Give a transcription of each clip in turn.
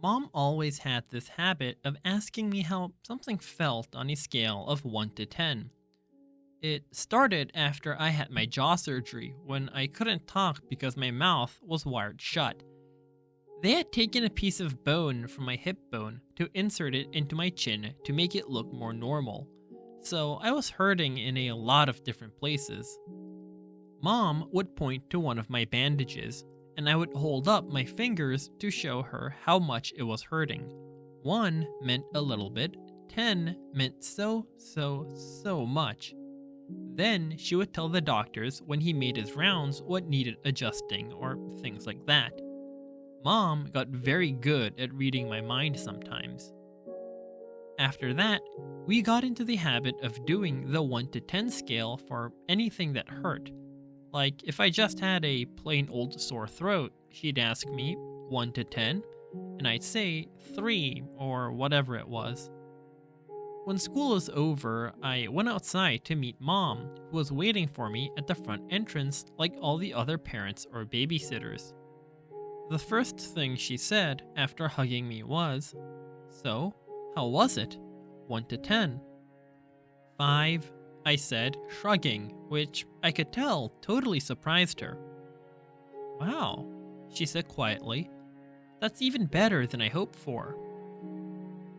Mom always had this habit of asking me how something felt on a scale of 1 to 10. It started after I had my jaw surgery when I couldn't talk because my mouth was wired shut. They had taken a piece of bone from my hip bone to insert it into my chin to make it look more normal, so I was hurting in a lot of different places. Mom would point to one of my bandages, and I would hold up my fingers to show her how much it was hurting. 1 meant a little bit, 10 meant so much. Then she would tell the doctors when he made his rounds what needed adjusting or things like that. Mom got very good at reading my mind sometimes. After that, we got into the habit of doing the 1 to 10 scale for anything that hurt. Like if I just had a plain old sore throat, she'd ask me 1 to 10, and I'd say 3 or whatever it was. When school was over, I went outside to meet Mom, who was waiting for me at the front entrance like all the other parents or babysitters. The first thing she said after hugging me was, "So, how was it? 1 to 10. 5, I said, shrugging, which I could tell totally surprised her. "Wow," she said quietly. "That's even better than I hoped for."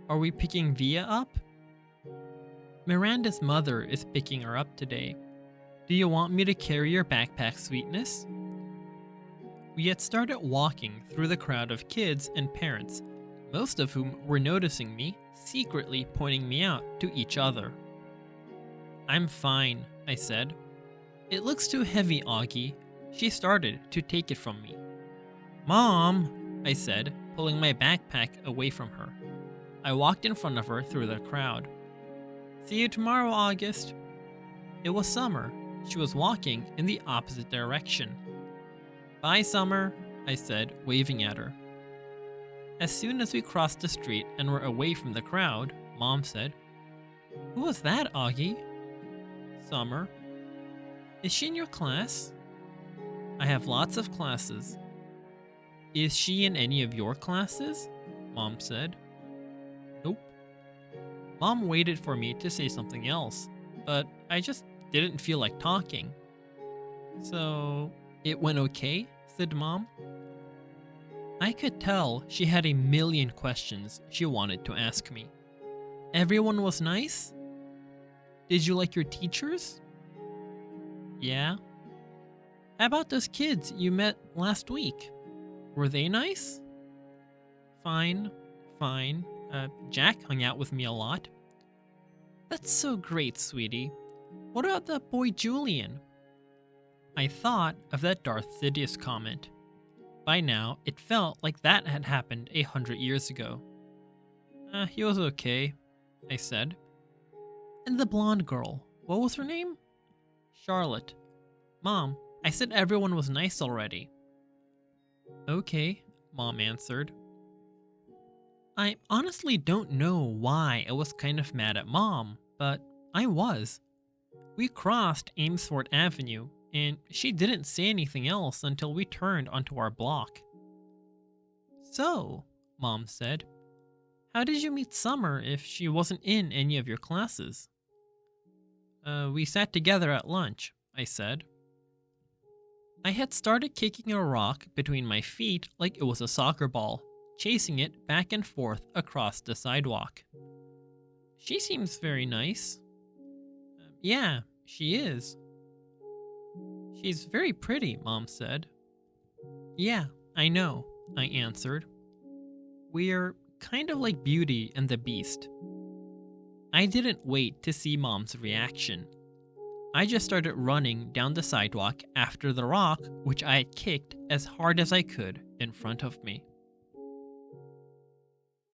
"Are we picking Via up?" "Miranda's mother is picking her up today. Do you want me to carry your backpack, sweetness?" We had started walking through the crowd of kids and parents, most of whom were noticing me, secretly pointing me out to each other. "I'm fine," I said. "It looks too heavy, Augie." She started to take it from me. "Mom," I said, pulling my backpack away from her. I walked in front of her through the crowd. "See you tomorrow, August." It was Summer. She was walking in the opposite direction. "Bye, Summer," I said, waving at her. As soon as we crossed the street and were away from the crowd, Mom said, "Who was that, Augie?" "Summer." "Is she in your class?" "I have lots of classes." "Is she in any of your classes?" Mom said. "Nope." Mom waited for me to say something else, but I just didn't feel like talking. "So, it went okay?" said Mom. I could tell she had a million questions she wanted to ask me. "Everyone was nice? Did you like your teachers?" "Yeah." "How about those kids you met last week? Were they nice?" "Fine, fine. Jack hung out with me a lot." "That's so great, sweetie. What about that boy Julian?" I thought of that Darth Sidious comment. By now, it felt like that had happened 100 years ago. He was okay," I said. "And the blonde girl, what was her name?" "Charlotte." "Mom, I said everyone was nice already." "Okay," Mom answered. I honestly don't know why I was kind of mad at Mom, but I was. We crossed Amesfort Avenue, and she didn't say anything else until we turned onto our block. "So," Mom said, "how did you meet Summer if she wasn't in any of your classes?" We sat together at lunch," I said. I had started kicking a rock between my feet like it was a soccer ball, chasing it back and forth across the sidewalk. "She seems very nice." "Yeah, she is." "She's very pretty," Mom said. "Yeah, I know," I answered. "We're kind of like Beauty and the Beast." I didn't wait to see Mom's reaction. I just started running down the sidewalk after the rock which I had kicked as hard as I could in front of me.